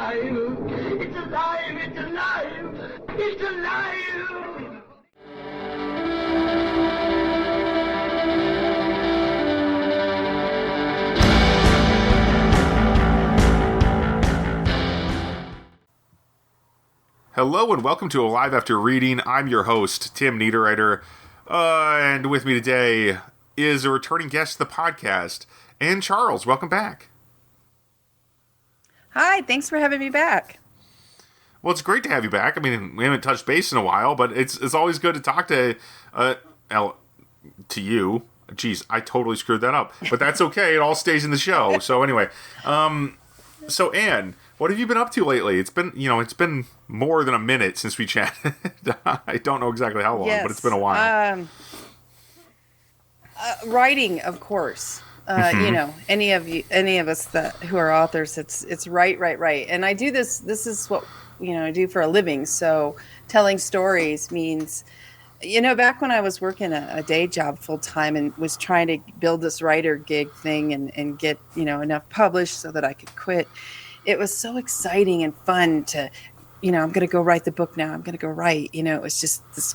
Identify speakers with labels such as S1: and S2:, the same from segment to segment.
S1: alive! It's alive! It's alive! It's alive!
S2: Hello and welcome to Alive After Reading. I'm your host, Tim Niederreiter, and with me today is a returning guest to the podcast, Ann Charles. Welcome back.
S3: Hi, thanks for having me back.
S2: Well, it's great to have you back. I mean, we haven't touched base in a while, but it's always good to talk to you. Jeez, I totally screwed that up, but that's okay. It all stays in the show. So anyway, so Ann, what have you been up to lately? It's been more than a minute since we chatted. I don't know exactly how long, but it's been a while.
S3: Writing, of course. You know, any of us who are authors, it's write. And I do this. This is what I do for a living. So telling stories means, back when I was working a day job full time and was trying to build this writer gig thing and get enough published so that I could quit. It was so exciting and fun to, I'm going to go write the book now. I'm going to go write. It was just this,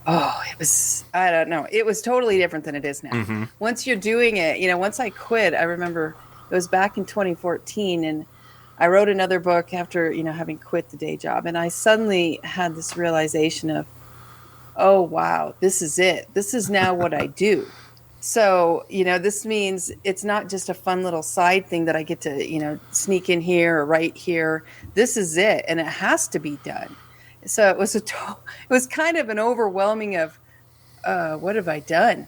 S3: it was, I don't know. It was totally different than it is now. Mm-hmm. Once you're doing it, once I quit, I remember it was back in 2014 and I wrote another book after, having quit the day job. And I suddenly had this realization of, oh, wow, this is it. This is now what I do. So, this means it's not just a fun little side thing that I get to, sneak in here or write here. This is it. And it has to be done. So it was kind of an overwhelming of, what have I done?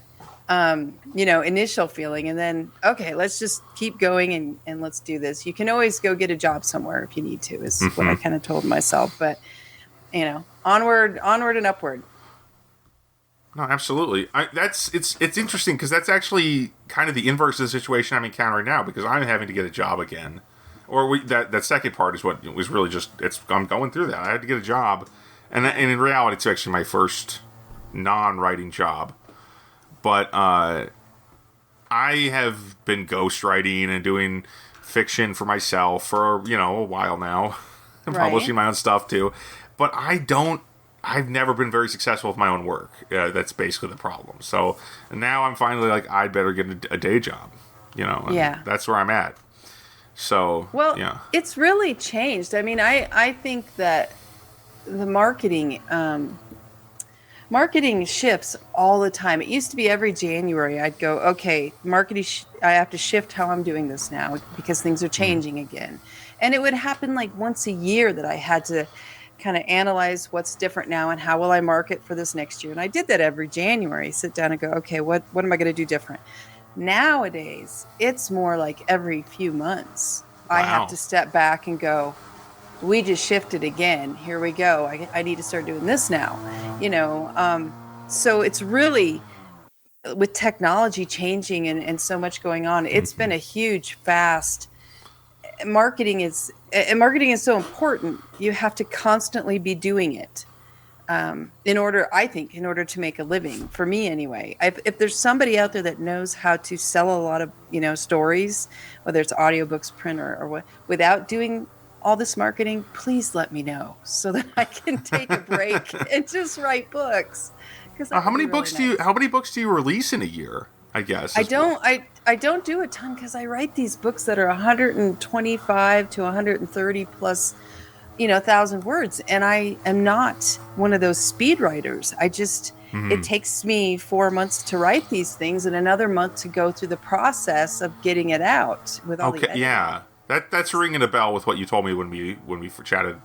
S3: Initial feeling. And then, okay, let's just keep going and let's do this. You can always go get a job somewhere if you need to, is what I kind of told myself. But, onward and upward.
S2: No, absolutely. It's interesting because that's actually kind of the inverse of the situation I'm encountering now because I'm having to get a job again. Or that second part is what was really just I'm going through that. I had to get a job, and in reality, it's actually my first non-writing job. But I have been ghostwriting and doing fiction for myself for a while now, publishing my own stuff too. But I've never been very successful with my own work. That's basically the problem. So now I'm finally like, I'd better get a day job, and that's where I'm at. So,
S3: It's really changed. I mean, I think that the marketing shifts all the time. It used to be every January I'd go, okay, marketing, I have to shift how I'm doing this now because things are changing again. And it would happen like once a year that I had to kind of analyze what's different now and how will I market for this next year. And I did that every January, sit down and go, okay, what am I going to do different? Nowadays, it's more like every few months. Wow. I have to step back and go, we just shifted again. Here we go. I need to start doing this now. So it's really, with technology changing and so much going on, it's been a huge, fast, marketing is so important. You have to constantly be doing it in order to make a living, for me anyway. If there's somebody out there that knows how to sell a lot of stories, whether it's audiobooks, print, or what, without doing all this marketing, please let me know so that I can take a break and just write books.
S2: How many books do you release in a year? I guess
S3: I don't do a ton because I write these books that are 125 to 130 plus, 1,000 words, and I am not one of those speed writers. It takes me 4 months to write these things and another month to go through the process of getting it out with all the editing.
S2: Yeah, that's ringing a bell with what you told me when we chatted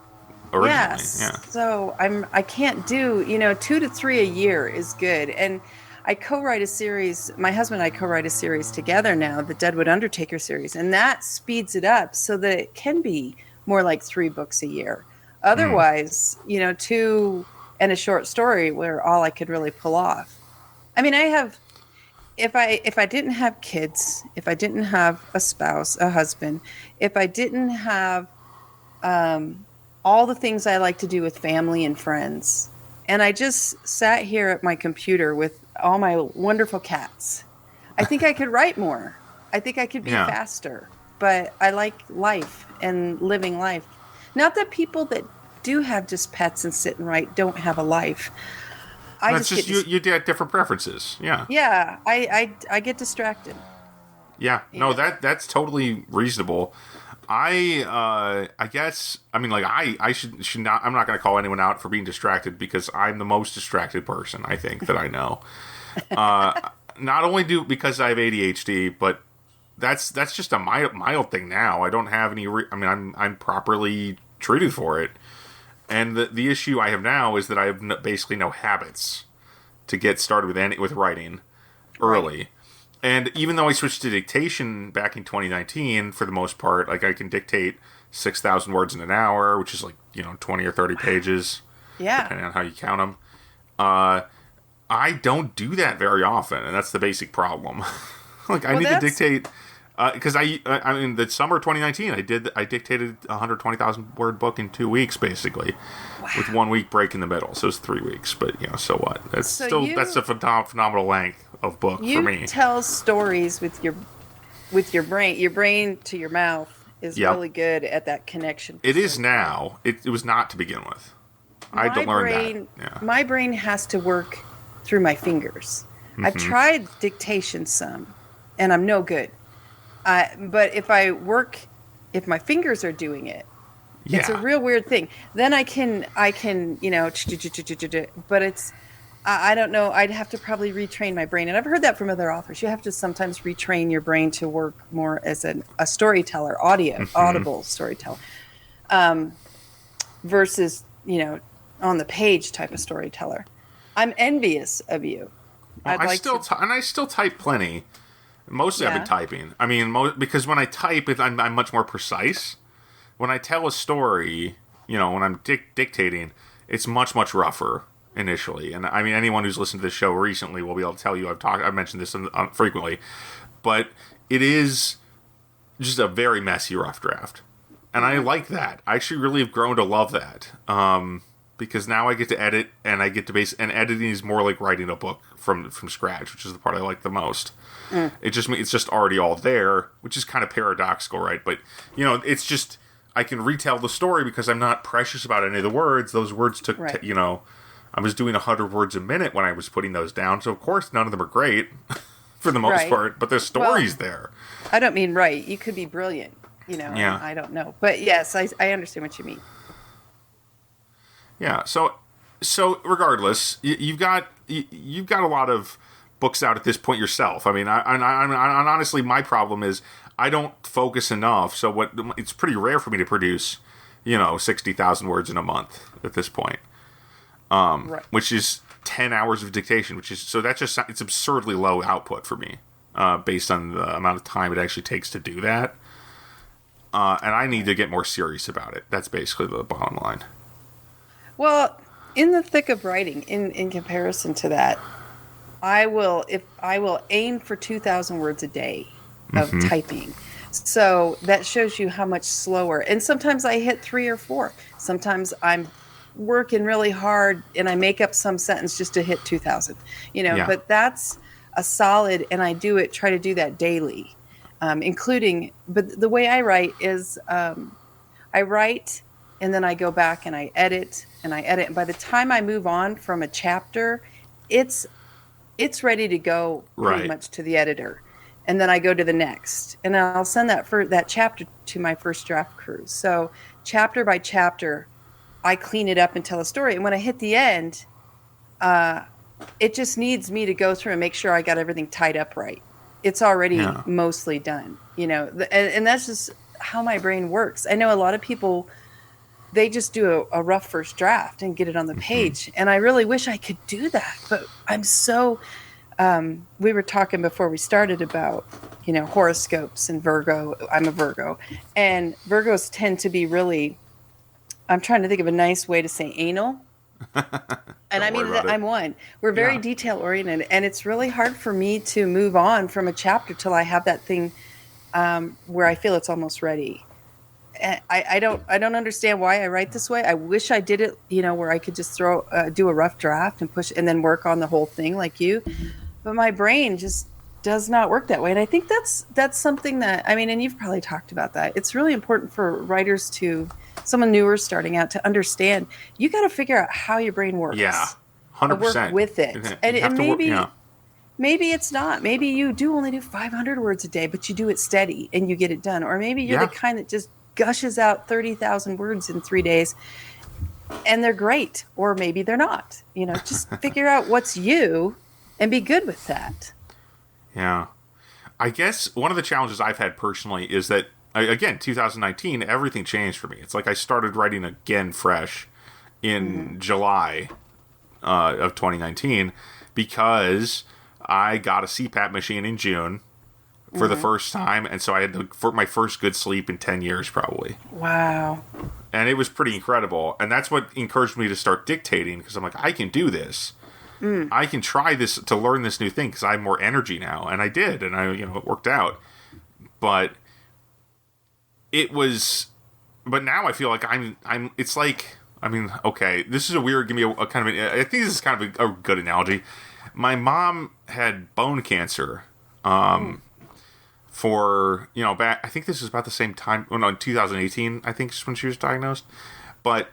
S2: originally.
S3: Yes.
S2: Yeah.
S3: So I can't do 2 to 3 a year is good. And I co-write a series. My husband and I co-write a series together now, the Deadwood Undertaker series, and that speeds it up so that it can be more like 3 books a year. Otherwise, 2 and a short story were all I could really pull off. I mean, if I didn't have kids, if I didn't have a spouse, a husband, if I didn't have all the things I like to do with family and friends, and I just sat here at my computer with all my wonderful cats, I think I could write more. I think I could be faster. but I like life and living life. Not that people that do have just pets and sit and write don't have a life.
S2: That's just you get different preferences. Yeah.
S3: Yeah, I get distracted.
S2: Yeah. No, that's totally reasonable. I guess, I mean, like, I should not, I'm not going to call anyone out for being distracted, because I'm the most distracted person, I think, that I know. Not only because I have ADHD, but that's just a mild thing now. I don't have any, I'm properly treated for it. And the issue I have now is that I have basically no habits to get started with writing early. Right. And even though I switched to dictation back in 2019, for the most part, like, I can dictate 6,000 words in an hour, which is 20 or 30 pages, depending on how you count them. I don't do that very often, and that's the basic problem. I need to dictate, because I mean, the summer 2019, I dictated a 120,000 word book in 2 weeks, basically, with 1 week break in the middle. So it's 3 weeks, but so what? That's that's a phenomenal length of book for me.
S3: You tell stories with your brain. Your brain to your mouth is really good at that connection.
S2: It is now. It was not to begin with. I had to learn that. Yeah.
S3: My brain has to work through my fingers. Mm-hmm. I've tried dictation some, and I'm no good. But if my fingers are doing it, it's a real weird thing. Then I can, but it's, I don't know. I'd have to probably retrain my brain. And I've heard that from other authors. You have to sometimes retrain your brain to work more as a storyteller, audible storyteller, versus, on the page type of storyteller. I'm envious of you.
S2: Well, I still type plenty. Mostly I've been typing. I mean, because when I type, I'm much more precise. When I tell a story, when I'm dictating, it's much, much rougher initially. And I mean, anyone who's listened to this show recently will be able to tell you I've mentioned this frequently. But it is just a very messy rough draft. And I like that. I actually really have grown to love that. Because now I get to edit, and I get to and editing is more like writing a book from scratch, which is the part I like the most. It's just already all there, which is kind of paradoxical, right? But it's just, I can retell the story because I'm not precious about any of the words. Those words took, I was doing 100 words a minute when I was putting those down, so of course none of them are great for the most part. But there's stories there. I
S3: don't mean right. You could be brilliant, I don't know, but yes, I understand what you mean.
S2: Yeah, so regardless, you've got a lot of books out at this point yourself. I mean, I honestly, my problem is I don't focus enough. So it's pretty rare for me to produce, 60,000 words in a month at this point, which is 10 hours of dictation. It's absurdly low output for me, based on the amount of time it actually takes to do that. And I need to get more serious about it. That's basically the bottom line.
S3: Well, in the thick of writing, in comparison to that, I will aim for 2,000 words a day of typing. So that shows you how much slower. And sometimes I hit 3 or 4. Sometimes I'm working really hard and I make up some sentence just to hit 2,000. But that's a solid, and I try to do that daily, including. But the way I write is, I write. And then I go back and I edit. And by the time I move on from a chapter, it's ready to go pretty much to the editor. And then I go to the next. And I'll send that chapter to my first draft crew. So chapter by chapter, I clean it up and tell a story. And when I hit the end, it just needs me to go through and make sure I got everything tied up right. It's already mostly done, and that's just how my brain works. I know a lot of people, they just do a rough first draft and get it on the page. And I really wish I could do that. But I'm so, we were talking before we started about, horoscopes and Virgo. I'm a Virgo. And Virgos tend to be really, I'm trying to think of a nice way to say anal. And I mean, I'm one. We're very detail oriented. And it's really hard for me to move on from a chapter till I have that thing where I feel it's almost ready. I don't understand why I write this way. I wish I did it, where I could just do a rough draft and push and then work on the whole thing like you. But my brain just does not work that way. And I think that's something that, I mean, and you've probably talked about that. It's really important for writers to, someone newer starting out, to understand you got to figure out how your brain works.
S2: Yeah, 100%.
S3: Work with it. And maybe maybe it's not. Maybe you do only do 500 words a day, but you do it steady and you get it done. Or maybe you're the kind that just gushes out 30,000 words in 3 days and they're great. Or maybe they're not. You know, just figure out what's you and be good with that.
S2: Yeah. I guess one of the challenges I've had personally is that, again, 2019, everything changed for me. It's like I started writing again fresh in July of 2019 because I got a CPAP machine in June for the first time. And so I had for my first good sleep in 10 years, probably.
S3: Wow.
S2: And it was pretty incredible. And that's what encouraged me to start dictating, because I'm like, I can do this. I can try this to learn this new thing because I have more energy now. And I did. And it worked out. But now I feel like it's like, I mean, okay, this is a weird, give me a kind of, I think this is kind of a good analogy. My mom had bone cancer, for, back, I think this was about the same time, in 2018, I think is when she was diagnosed. But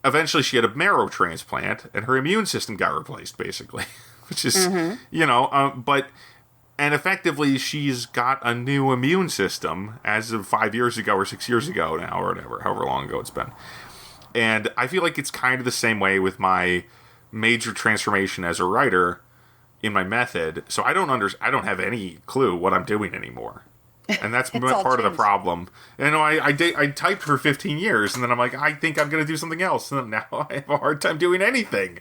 S2: eventually she had a marrow transplant and her immune system got replaced, basically, which is, and effectively she's got a new immune system as of 5 years ago or 6 years ago now, or whatever, however long ago it's been. And I feel like it's kind of the same way with my major transformation as a writer in my method. So I don't have any clue what I'm doing anymore. And that's part of the problem. I typed for 15 years, and then I'm like, I think I'm going to do something else. And now I have a hard time doing anything.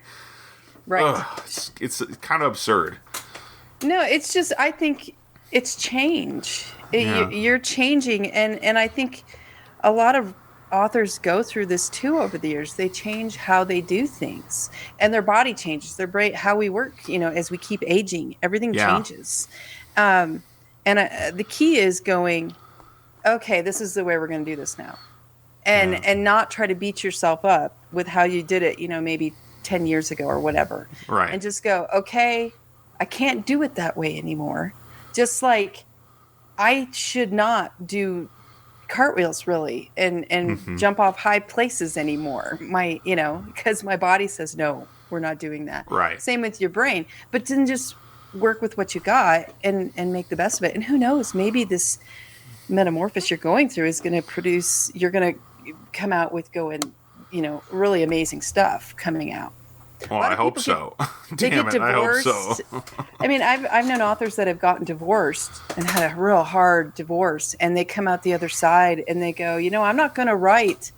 S3: Right.
S2: Ugh, it's kind of absurd.
S3: No, it's just, I think it's change. You're changing. And I think a lot of authors go through this too over the years. They change how they do things. And their body changes. Their brain, how we work, as we keep aging, everything changes. And the key is going, okay, this is the way we're going to do this now. And not try to beat yourself up with how you did it, maybe 10 years ago or whatever.
S2: Right. And
S3: just go, okay, I can't do it that way anymore. Just like I should not do cartwheels really and jump off high places anymore. Because my body says, no, we're not doing that.
S2: Right.
S3: Same with your brain. But then just work with what you got and make the best of it. And who knows, maybe this metamorphosis you're going through is going to produce, you're going to come out with really amazing stuff coming out.
S2: Well, I hope so.
S3: They get divorced.
S2: I hope so.
S3: I mean, I've known authors that have gotten divorced and had a real hard divorce, and they come out the other side and they go, I'm not going to write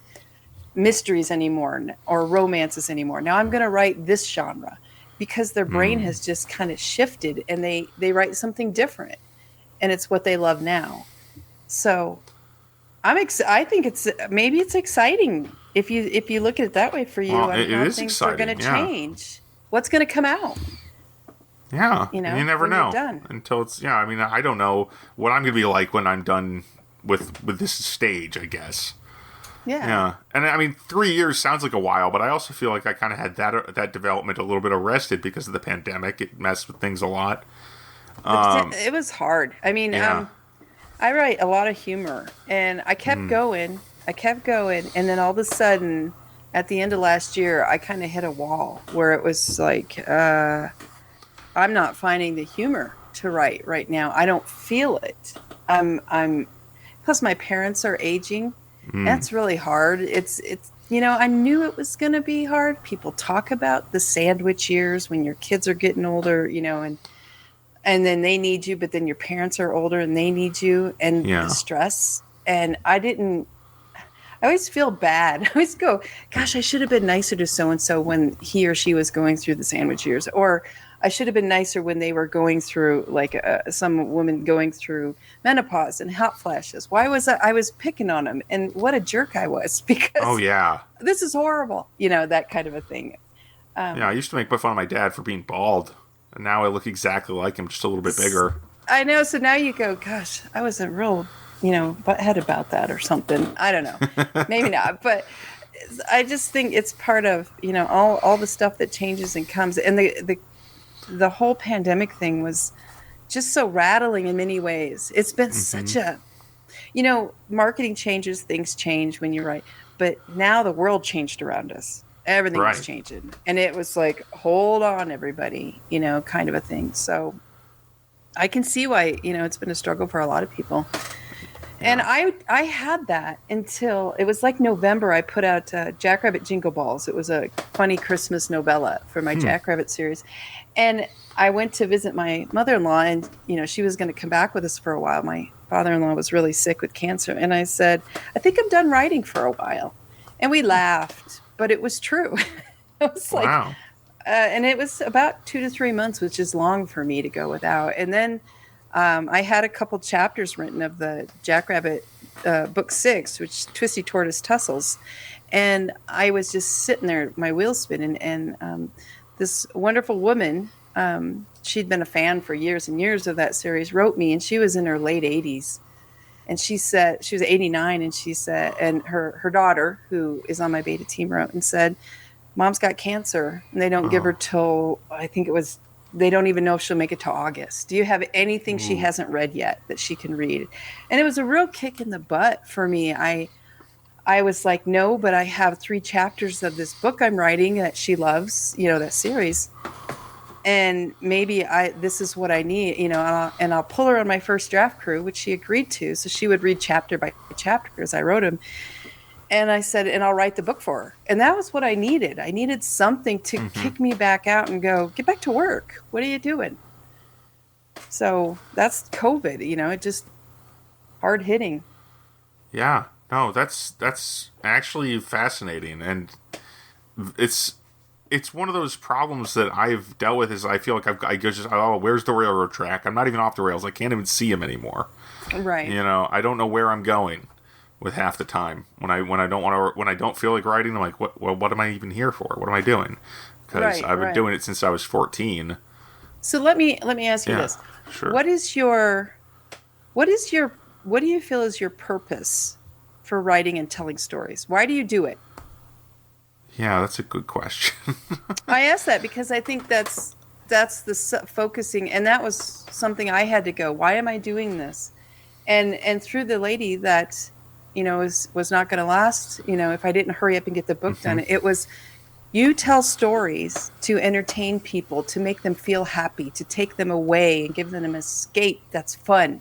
S3: mysteries anymore or romances anymore. Now I'm going to write this genre. Because their brain has just kind of shifted and they write something different, and it's what they love now. So I think it's exciting if you look at it that way for you.
S2: Well,
S3: how things
S2: exciting,
S3: are going to change. What's going to come out?
S2: Yeah, you never know until it's. Yeah, I mean, I don't know what I'm going to be like when I'm done with this stage, I guess. Yeah. And I mean, 3 years sounds like a while, but I also feel like I kind of had that development a little bit arrested because of the pandemic. It messed with things a lot.
S3: It was hard. I mean, I write a lot of humor, and I kept going. And then all of a sudden, at the end of last year, I kind of hit a wall where it was like, I'm not finding the humor to write right now. I don't feel it. Plus my parents are aging. That's really hard. It's I knew it was going to be hard. People talk about the sandwich years when your kids are getting older, and then they need you, but then your parents are older and they need you, and the stress. And I always feel bad. I always go, gosh, I should have been nicer to so-and-so when he or she was going through the sandwich years. Or I should have been nicer when they were going through, like some woman going through menopause and hot flashes. Why was I was picking on them, and what a jerk I was, because this is horrible, that kind of a thing.
S2: I used to make fun of my dad for being bald, and now I look exactly like him, just a little bit bigger. I
S3: know. So now you go, gosh, I wasn't real, butthead about that or something. I don't know. Maybe not, but I just think it's part of, all the stuff that changes and comes, and the whole pandemic thing was just so rattling in many ways. It's been such a, marketing changes, things change when you write, but now the world changed around us. Everything was
S2: Right.
S3: changing. And it was like, hold on, everybody, kind of a thing. So I can see why, it's been a struggle for a lot of people. And I had that until it was like November. I put out Jackrabbit Jingle Balls. It was a funny Christmas novella for my Jackrabbit series. And I went to visit my mother-in-law, and, she was going to come back with us for a while. My father-in-law was really sick with cancer. And I said, I think I'm done writing for a while. And we laughed, but it was true. It was like,
S2: Wow.
S3: and it was about 2 to 3 months, which is long for me to go without. And then I had a couple chapters written of the Jackrabbit book 6, which Twisty Tortoise Tussles. And I was just sitting there, my wheels spinning, and this wonderful woman, she'd been a fan for years and years of that series, wrote me, and she was in her late 80s. And she said, she was 89, and she said, and her daughter, who is on my beta team, wrote and said, Mom's got cancer, and they don't give her till, I think it was, they don't even know if she'll make it to August. Do you have anything she hasn't read yet that she can read? And it was a real kick in the butt for me. I was like, no, but I have 3 chapters of this book I'm writing that she loves, that series. And maybe this is what I need, and I'll pull her on my first draft crew, which she agreed to. So she would read chapter by chapter as I wrote them. And I said, and I'll write the book for her. And that was what I needed. I needed something to kick me back out and go, get back to work. What are you doing? So that's COVID, it just hard hitting.
S2: Yeah. No, that's actually fascinating. And it's one of those problems that I've dealt with. Is I feel like I just, where's the railroad track? I'm not even off the rails. I can't even see them anymore.
S3: Right.
S2: I don't know where I'm going with half the time. When I don't feel like writing, I'm like, what am I even here for? What am I doing? Because I've been doing it since I was 14.
S3: So let me ask you this.
S2: Sure.
S3: What do you feel is your purpose for writing and telling stories? Why do you do it?
S2: Yeah, that's a good question.
S3: I ask that because I think that's the focusing, and that was something I had to go, why am I doing this? And through the lady that, was not going to last, if I didn't hurry up and get the book done, it was, you tell stories to entertain people, to make them feel happy, to take them away and give them an escape that's fun.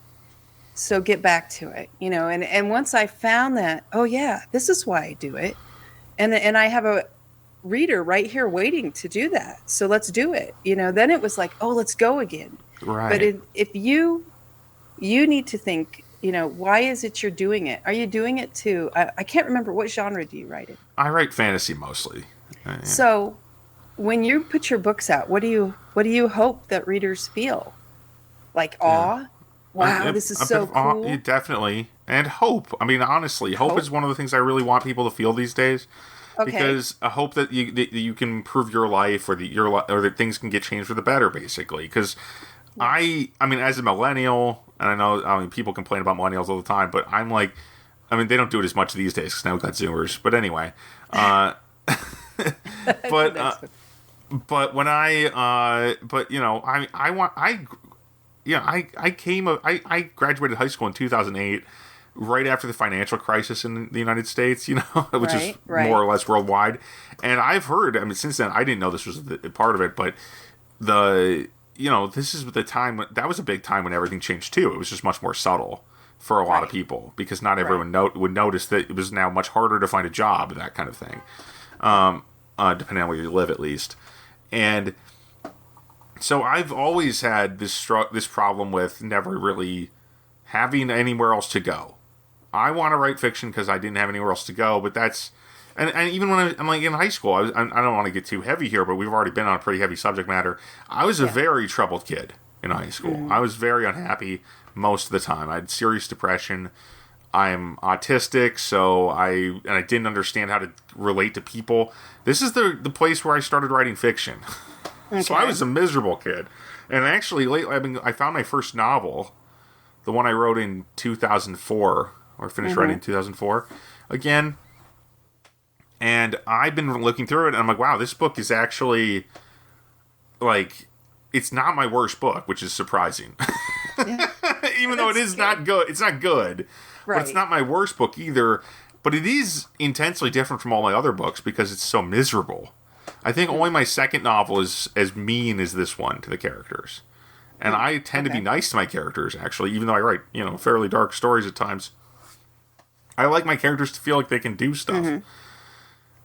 S3: So get back to it, and once I found that, oh yeah, this is why I do it. And I have a reader right here waiting to do that. So let's do it. Then it was like, oh, let's go again.
S2: Right.
S3: But if you need to think, why is it you're doing it? Are you doing it to, I can't remember, what genre do you write in?
S2: I write fantasy mostly. Yeah.
S3: So when you put your books out, what do you hope that readers feel? Like awe? Wow, this is so cool.
S2: Definitely. And hope. I mean, honestly, hope is one of the things I really want people to feel these days.
S3: Okay.
S2: Because I hope that you can improve your life, or that things can get changed for the better, basically. Because I mean, as a millennial, and I know people complain about millennials all the time, but I'm like, they don't do it as much these days because now we've got Zoomers. But anyway, but when I graduated high school in 2008, right after the financial crisis in the United States, which is more or less worldwide. And I've heard, since then, I didn't know this was a part of it, but this is the time that was a big time when everything changed too. It was just much more subtle for a lot of people because not everyone would notice that it was now much harder to find a job, that kind of thing, depending on where you live, at least. And so I've always had this problem with never really having anywhere else to go. I want to write fiction because I didn't have anywhere else to go, but that's... And even when I'm like in high school, I don't want to get too heavy here, but we've already been on a pretty heavy subject matter. I was a very troubled kid in high school. Mm-hmm. I was very unhappy most of the time. I had serious depression. I'm autistic, so I didn't understand how to relate to people. This is the place where I started writing fiction. Okay. So I was a miserable kid. And actually, lately, I found my first novel, the one I wrote in 2004, or finished writing in 2004, again. And I've been looking through it, and I'm like, wow, this book is actually, it's not my worst book, which is surprising.
S3: Yeah.
S2: Even though it is not good. It's not good.
S3: Right.
S2: But it's not my worst book either. But it is intensely different from all my other books because it's so miserable. I think only my second novel is as mean as this one to the characters. And I tend to be nice to my characters, actually, even though I write, fairly dark stories at times. I like my characters to feel like they can do stuff. Mm-hmm.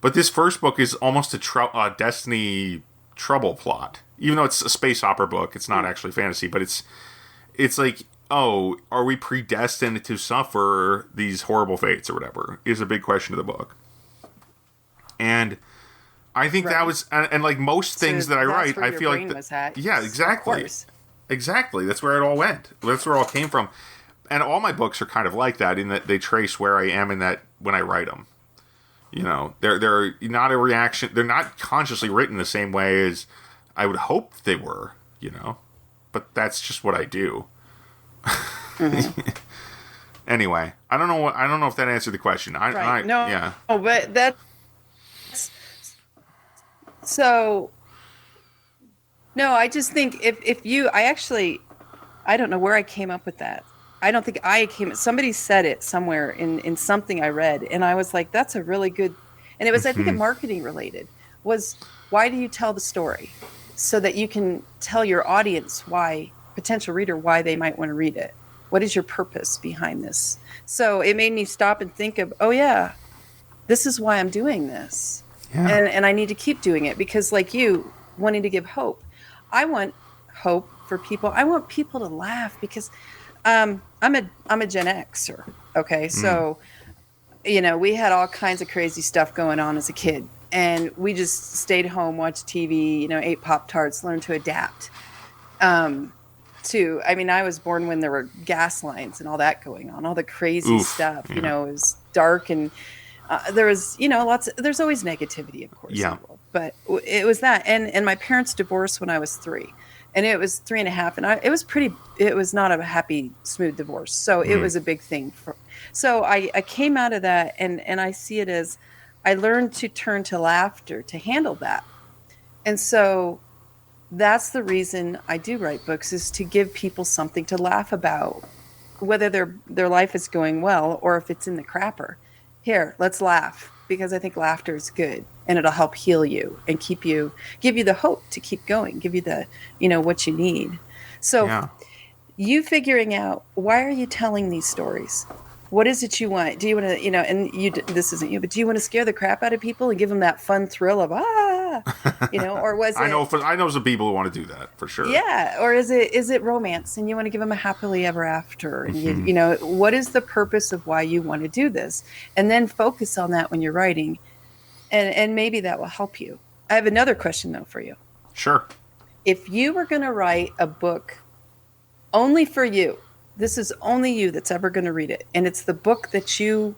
S2: But this first book is almost a Destiny trouble plot. Even though it's a space opera book, it's not actually fantasy, but it's like, oh, are we predestined to suffer these horrible fates or whatever, is a big question of the book. And I think that was, and like most things that I write, I feel like, yeah, exactly. Exactly. That's where it all went. That's where it all came from. And all my books are kind of like that in that they trace where I am in that when I write them. They're not a reaction. They're not consciously written the same way as I would hope they were, but that's just what I do. Mm-hmm. Anyway, I don't know if that answered the question. Yeah.
S3: Oh, but that's so. No, I just think if you, I don't know where I came up with that. I don't think somebody said it somewhere in something I read, and I was like, that's a really good, and it was, I think, a marketing related, was why do you tell the story? So that you can tell your audience potential reader, why they might want to read it. What is your purpose behind this? So it made me stop and think of, oh yeah, this is why I'm doing this. Yeah. And I need to keep doing it because like you, wanting to give hope. I want hope for people. I want people to laugh because I'm a Gen Xer. Okay. So, we had all kinds of crazy stuff going on as a kid. And we just stayed home, watched TV, ate Pop-Tarts, learned to adapt. I was born when there were gas lines and all that going on, all the crazy stuff, it was dark and there was, there's always negativity, of course.
S2: Yeah.
S3: But it was that. And my parents divorced when I was 3 and it was 3.5. And it was not a happy, smooth divorce. So it was a big thing. So I came out of that and I see it as I learned to turn to laughter to handle that. And so that's the reason I do write books, is to give people something to laugh about, whether their life is going well or if it's in the crapper. Here, let's laugh, because I think laughter is good and it'll help heal you and give you the hope to keep going, give you the, what you need. So you figuring out, why are you telling these stories? What is it you want? Do you want to, and this isn't you, but do you want to scare the crap out of people and give them that fun thrill of, or was it?
S2: I know some people who want to do that for sure.
S3: Yeah. Or is it romance and you want to give them a happily ever after? And what is the purpose of why you want to do this? And then focus on that when you're writing. And maybe that will help you. I have another question though for you.
S2: Sure.
S3: If you were going to write a book only for you, this is only you that's ever going to read it, and it's the book that you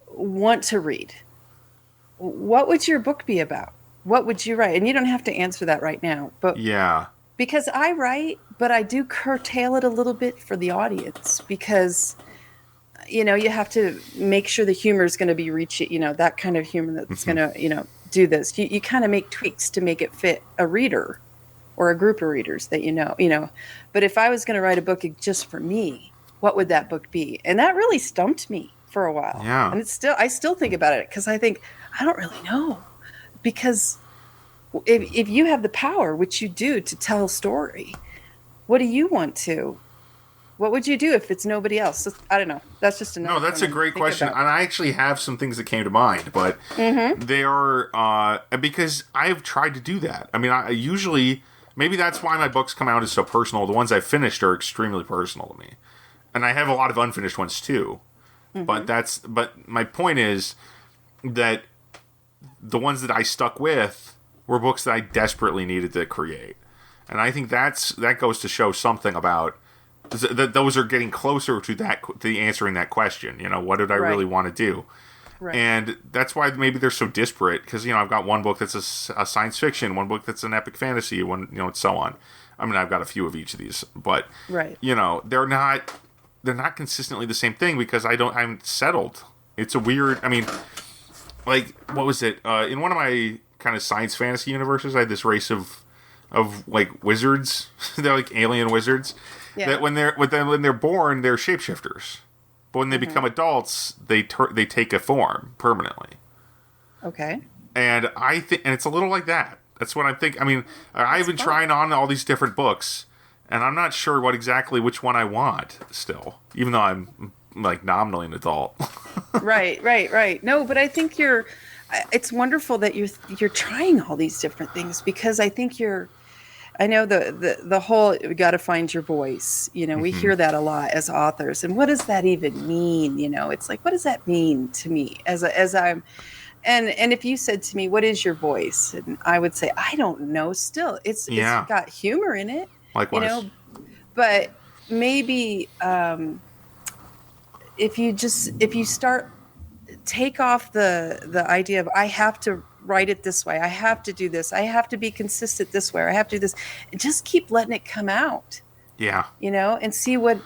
S3: want to read, what would your book be about? What would you write? And you don't have to answer that right now, but because I write, but I do curtail it a little bit for the audience, because you have to make sure the humor is going to be reaching, that kind of humor that's going to, do this. You kind of make tweaks to make it fit a reader or a group of readers that but if I was going to write a book just for me, what would that book be? And that really stumped me for a while.
S2: Yeah.
S3: And I still think about it, because I think, I don't really know, because if you have the power, which you do, to tell a story, what do you want to? What would you do if it's nobody else? I don't know. That's just another.
S2: No, that's a great question, and I actually have some things that came to mind, but they are because I've tried to do that. I mean, I usually, maybe that's why my books come out as so personal. The ones I've finished are extremely personal to me, and I have a lot of unfinished ones too. But my point is that the ones that I stuck with were books that I desperately needed to create, and I think that goes to show something about. That those are getting closer to answering that question. What did I really want to do? Right. And that's why maybe they're so disparate, because I've got one book that's a science fiction, one book that's an epic fantasy, one so on. I mean, I've got a few of each of these, but they're not consistently the same thing, because I'm settled. It's a weird. I mean, like, what was it in one of my kind of science fantasy universes? I had this race of of like wizards. They're like alien wizards.
S3: Yeah.
S2: That when they're born, they're shapeshifters, but when they become adults, they take a form permanently.
S3: Okay.
S2: And I think, and it's a little like that. That's what I think. I mean, I've been trying on all these different books, and I'm not sure which one I want still, even though I'm like nominally an adult.
S3: Right. No, but I think it's wonderful that you're trying all these different things, because I think I know the whole, we got to find your voice. You know, we hear that a lot as authors, and what does that even mean? You know, it's like, what does that mean to me as I'm, and if you said to me, what is your voice? And I would say, I don't know. Still, it's got humor in it.
S2: Likewise.
S3: You know, but maybe if you start, take off the idea of, I have to write it this way, I have to do this, I have to be consistent this way, or I have to do this, and just keep letting it come out.
S2: Yeah.
S3: You know, and see what,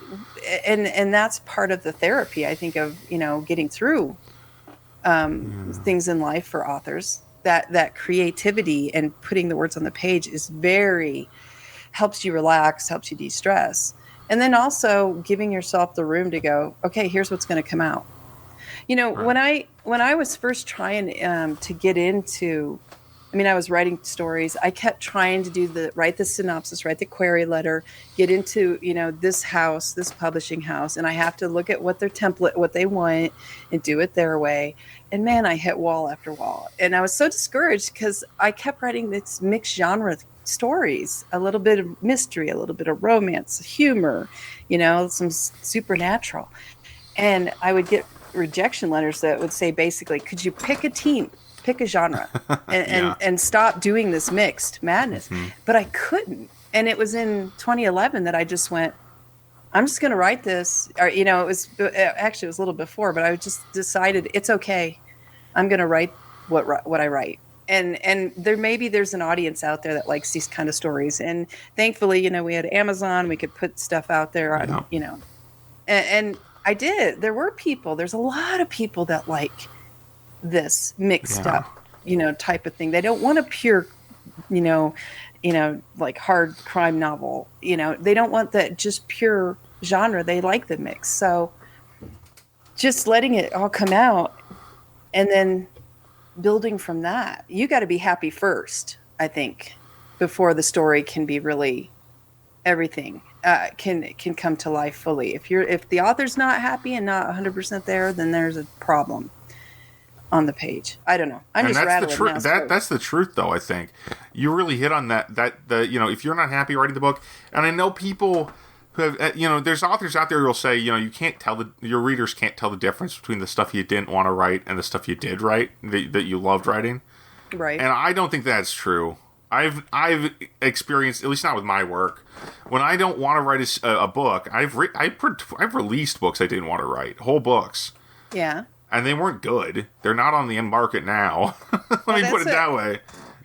S3: and that's part of the therapy, I think, of, you know, getting through things in life for authors. That creativity and putting the words on the page is helps you relax, helps you de-stress. And then also giving yourself the room to go, okay, here's what's going to come out. You know, right. when I was first trying to get into, I mean, I was writing stories. I kept trying to write the synopsis, write the query letter, get into, you know, this publishing house, and I have to look at what their template, what they want, and do it their way. And man, I hit wall after wall, and I was so discouraged because I kept writing this mixed genre stories, a little bit of mystery, a little bit of romance, humor, you know, some supernatural, and I would get rejection letters that would say basically, could you pick a genre and stop doing this mixed madness? But I couldn't. And it was in 2011 that I just went, I'm just going to write this. Or, you know, it was a little before, but I just decided it's okay. I'm going to write what I write. And there's an audience out there that likes these kind of stories. And thankfully, you know, we had Amazon, we could put stuff out there on, you know, and I did. There's a lot of people that like this mixed up, you know, type of thing. They don't want a pure, you know, like hard crime novel. You know, they don't want that just pure genre. They like the mix. So just letting it all come out and then building from that. You got to be happy first, I think, before the story can be really everything. Can come to life fully. If the author's not happy and not 100% there, then there's a problem on the page. I don't know. I'm just rattling now.
S2: That's the truth, though. I think you really hit on that. You know, if you're not happy writing the book, and I know people who have, you know, there's authors out there who will say, you know, you can't tell your readers can't tell the difference between the stuff you didn't want to write and the stuff you did write that you loved writing.
S3: Right.
S2: And I don't think that's true. I've experienced, at least not with my work, when I don't want to write a book, I've released books I didn't want to write, whole books.
S3: Yeah.
S2: And they weren't good. They're not on the end market now. Let me put it that way.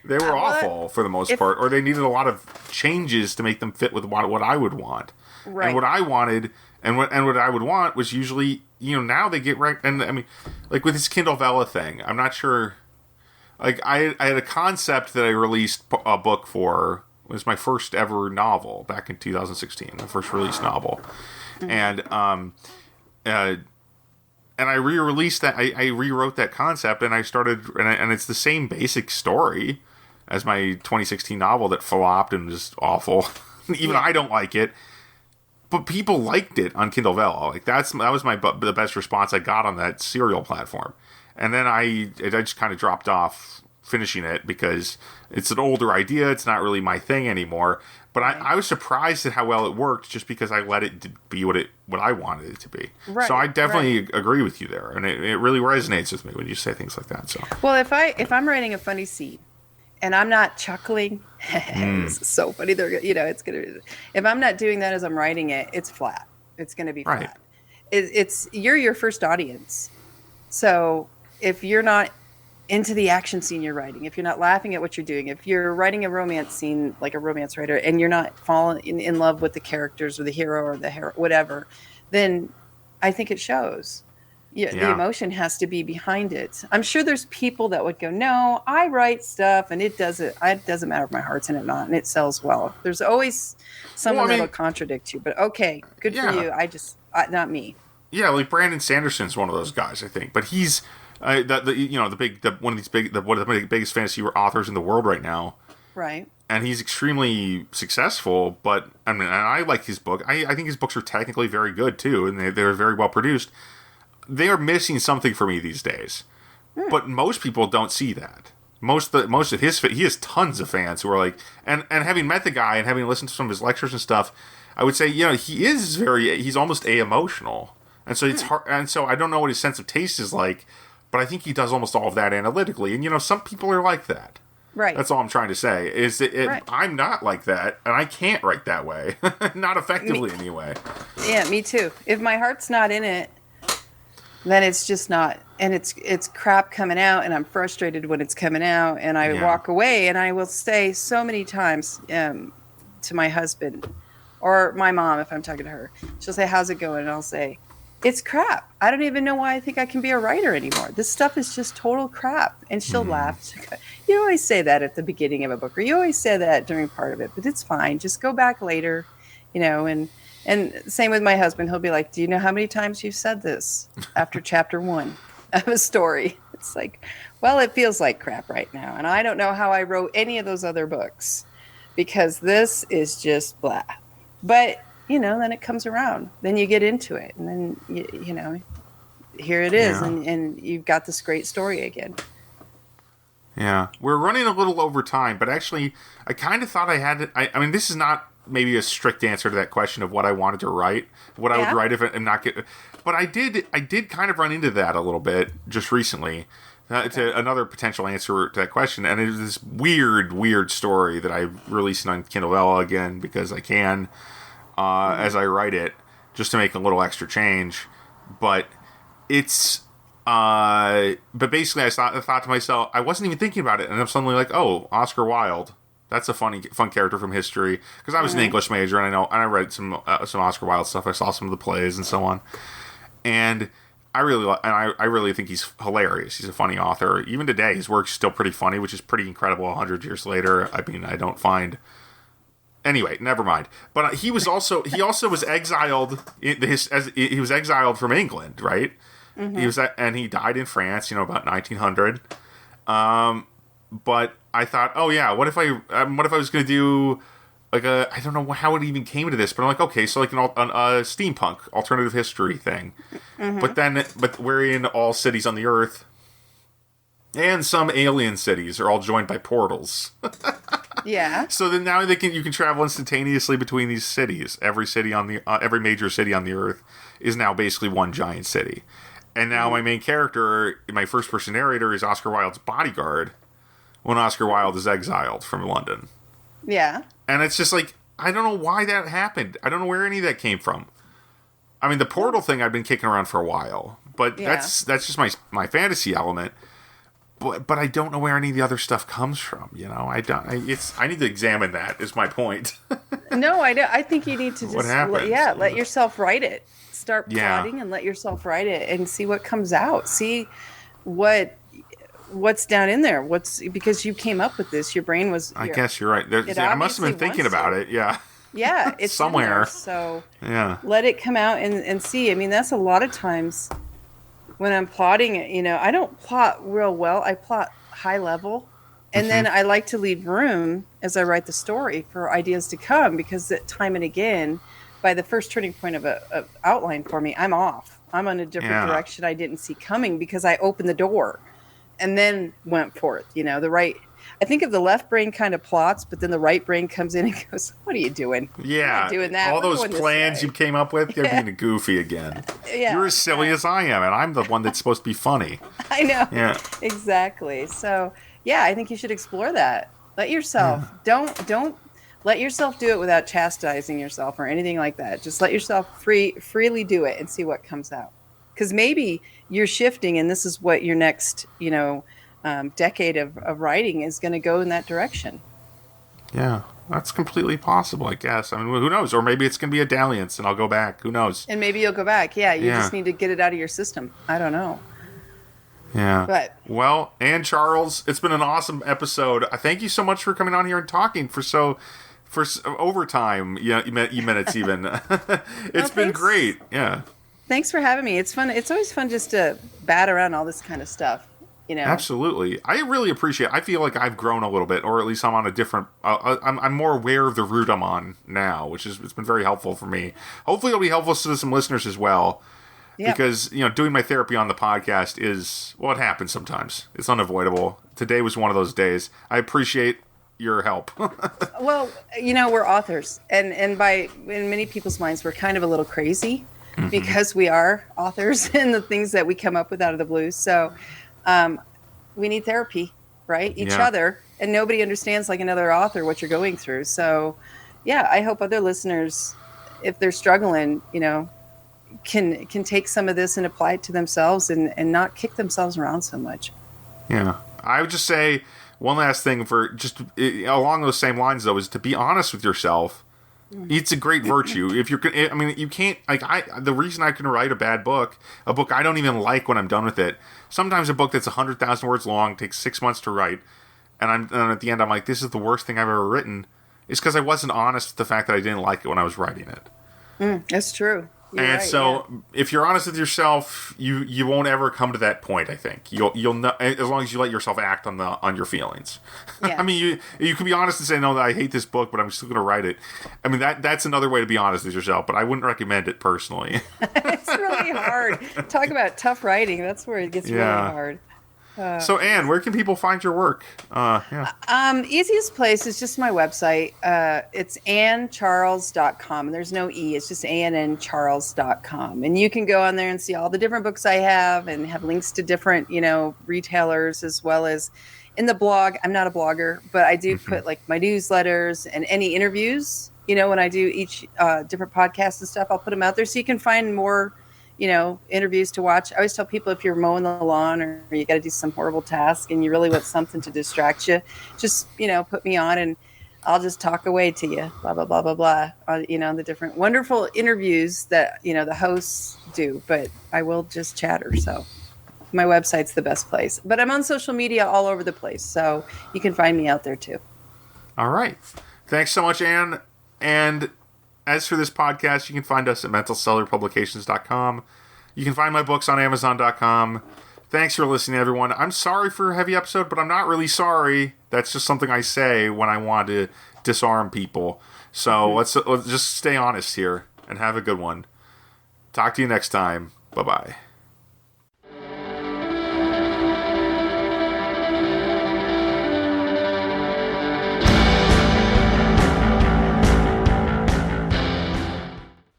S2: They were awful for the most part, or they needed a lot of changes to make them fit with what I would want. Right. And what I wanted and what I would want was usually, you know, now they get right. And I mean, like with this Kindle Vella thing, I'm not sure. Like, I had a concept that I released a book for. It was my first ever novel back in 2016, my first released novel. Mm-hmm. And I re-released that. I rewrote that concept, and I started, and it's the same basic story as my 2016 novel that flopped and was awful. Even I don't like it. But people liked it on Kindle Vella. Like, that was the best response I got on that serial platform. And then I just kind of dropped off finishing it because it's an older idea. It's not really my thing anymore. But I was surprised at how well it worked just because I let it be what I wanted it to be. Right, so I definitely agree with you there. And it really resonates with me when you say things like that. So,
S3: well, if I'm writing a funny scene and I'm not chuckling, this is so funny. It's going to, if I'm not doing that as I'm writing it, it's flat. It's going to be flat. You're your first audience. So if you're not into the action scene you're writing, if you're not laughing at what you're doing, if you're writing a romance scene like a romance writer and you're not falling in love with the characters or the hero or the hero, whatever, then I think it shows. Yeah, the
S2: Yeah.
S3: emotion has to be behind it. I'm sure there's people that would go, no, I write stuff and it doesn't matter if my heart's in it or not, and it sells well. There's always someone that'll contradict you, but okay, good for
S2: Yeah.
S3: you. Not me.
S2: Yeah, like Brandon Sanderson's one of those guys, I think. But he's one of the biggest fantasy authors in the world right now.
S3: Right.
S2: And he's extremely successful, but I mean, and I like his book. I think his books are technically very good too, and they're very well produced. They are missing something for me these days, but most people don't see that. Most of his he has tons of fans who are like, and having met the guy and having listened to some of his lectures and stuff, I would say he's almost emotional, and so it's hard. And so I don't know what his sense of taste is like, but I think he does almost all of that analytically. And some people are like that.
S3: Right.
S2: That's all I'm trying to say. Is that
S3: Right.
S2: I'm not like that, and I can't write that way, not effectively anyway.
S3: Yeah, me too. If my heart's not in it, then it's just not, and it's crap coming out, and I'm frustrated when it's coming out, and I walk away, and I will say so many times to my husband or my mom, if I'm talking to her, she'll say, how's it going? And I'll say, it's crap. I don't even know why I think I can be a writer anymore. This stuff is just total crap. And she'll laugh. She'll go, you always say that at the beginning of a book, or you always say that during part of it, but it's fine. Just go back later, and same with my husband. He'll be like, do you know how many times you've said this after chapter 1 of a story? It's like, well, it feels like crap right now. And I don't know how I wrote any of those other books because this is just blah. But, then it comes around. Then you get into it. And then, here it is.
S2: Yeah.
S3: And you've got this great story again.
S2: Yeah. We're running a little over time, but actually, I kind of thought I had it. I mean, this is not maybe a strict answer to that question of what I wanted to write, what I would write if I'm not get. But I did kind of run into that a little bit just recently. To another potential answer to that question, and it is this weird story that I released on Kindle again because I can, as I write it, just to make a little extra change. But it's, but basically, I thought to myself, I wasn't even thinking about it, and I'm suddenly like, oh, Oscar Wilde. That's a fun character from history because I was an English major and I read some Oscar Wilde stuff. I saw some of the plays and so on, and I really think he's hilarious. He's a funny author. Even today, his work's still pretty funny, which is pretty incredible. 100 years later, I mean, I don't find. Anyway, never mind. But he also was exiled. He was exiled from England, right? Mm-hmm. And he died in France. About 1900. But I thought, oh yeah, what if I was going to do like I don't know how it even came to this, but I'm like, okay, so like a steampunk alternative history thing. Mm-hmm. But wherein all cities on the Earth and some alien cities are all joined by portals.
S3: Yeah.
S2: So then now you can travel instantaneously between these cities. Every major city on the Earth is now basically one giant city. And now my main character, my first person narrator, is Oscar Wilde's bodyguard when Oscar Wilde is exiled from London.
S3: Yeah.
S2: And it's just like, I don't know why that happened. I don't know where any of that came from. I mean, the portal thing I've been kicking around for a while, but that's just my fantasy element. But I don't know where any of the other stuff comes from. I need to examine that. Is my point.
S3: No, I think you need to just let yourself write it. Start plotting and let yourself write it and see what comes out. See what's down in there. Because you came up with this. Your brain was.
S2: I guess you're right. I must have been thinking about it. Yeah.
S3: Yeah, it's
S2: somewhere.
S3: So let it come out and see. I mean, that's a lot of times when I'm plotting it. I don't plot real well. I plot high level, and then I like to leave room as I write the story for ideas to come. Because time and again, by the first turning point of a outline for me, I'm off. I'm on a different direction I didn't see coming because I opened the door. And then went forth, I think of the left brain kind of plots, but then the right brain comes in and goes, what are you doing?
S2: Yeah.
S3: I'm not doing that.
S2: All those plans you came up with, they're being goofy again.
S3: Yeah.
S2: You're as silly as I am, and I'm the one that's supposed to be funny.
S3: I know.
S2: Yeah.
S3: Exactly. So, I think you should explore that. Let yourself, don't let yourself do it without chastising yourself or anything like that. Just let yourself freely do it and see what comes out. Because maybe you're shifting, and this is what your next, decade of writing is going to go in that direction.
S2: Yeah. that's completely possible, I guess. I mean, who knows? Or maybe it's going to be a dalliance and I'll go back. Who knows?
S3: And maybe you'll go back. Yeah, you just need to get it out of your system. I don't know.
S2: Yeah.
S3: But
S2: well, Ann Charles, it's been an awesome episode. Thank you so much for coming on here and talking for overtime. Yeah, minutes even. It's been great. Yeah.
S3: Thanks for having me. It's fun. It's always fun just to bat around all this kind of stuff. You know.
S2: Absolutely. I really appreciate it. I feel like I've grown a little bit, or at least I'm on a different. I'm more aware of the route I'm on now, it's been very helpful for me. Hopefully, it'll be helpful to some listeners as well. Yep. Because, doing my therapy on the podcast is, well, it happens sometimes. It's unavoidable. Today was one of those days. I appreciate your help.
S3: Well, we're authors. And in many people's minds, we're kind of a little crazy because we are authors and the things that we come up with out of the blue. So we need therapy, right? Each other. And nobody understands like another author what you're going through. So, yeah, I hope other listeners, if they're struggling, can take some of this and apply it to themselves and not kick themselves around so much. Yeah.
S2: I would just say one last thing for just along those same lines, though, is to be honest with yourself. It's a great virtue. If you're, I mean, you can't, the reason I can write a book I don't even like when I'm done with it. Sometimes a book that's 100,000 words long takes 6 months to write. And at the end, I'm like, this is the worst thing I've ever written. It's because I wasn't honest with the fact that I didn't like it when I was writing it.
S3: That's true. You're
S2: and
S3: right,
S2: so, if you're honest with yourself, you won't ever come to that point. I think you'll know, as long as you let yourself act on your feelings. Yeah. I mean, you can be honest and say, no, I hate this book, but I'm still going to write it. I mean, that's another way to be honest with yourself, but I wouldn't recommend it personally.
S3: It's really hard. Talk about tough writing. That's where it gets really hard.
S2: So, Ann, where can people find your work?
S3: Easiest place is just my website. It's anncharles.com. And there's no E. It's just anncharles.com. And you can go on there and see all the different books I have and have links to different, retailers, as well as in the blog. I'm not a blogger, but I do put like my newsletters and any interviews, when I do each different podcasts and stuff, I'll put them out there so you can find more interviews to watch. I always tell people, if you're mowing the lawn or you got to do some horrible task and you really want something to distract you, just, put me on and I'll just talk away to you, blah, blah, blah, blah, blah. The different wonderful interviews that, the hosts do, but I will just chatter. So my website's the best place, but I'm on social media all over the place. So you can find me out there too.
S2: All right. Thanks so much, Ann. And as for this podcast, you can find us at mentalcellularpublications.com. You can find my books on amazon.com. Thanks for listening, everyone. I'm sorry for a heavy episode, but I'm not really sorry. That's just something I say when I want to disarm people. So let's just stay honest here and have a good one. Talk to you next time. Bye-bye.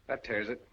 S4: That tears it.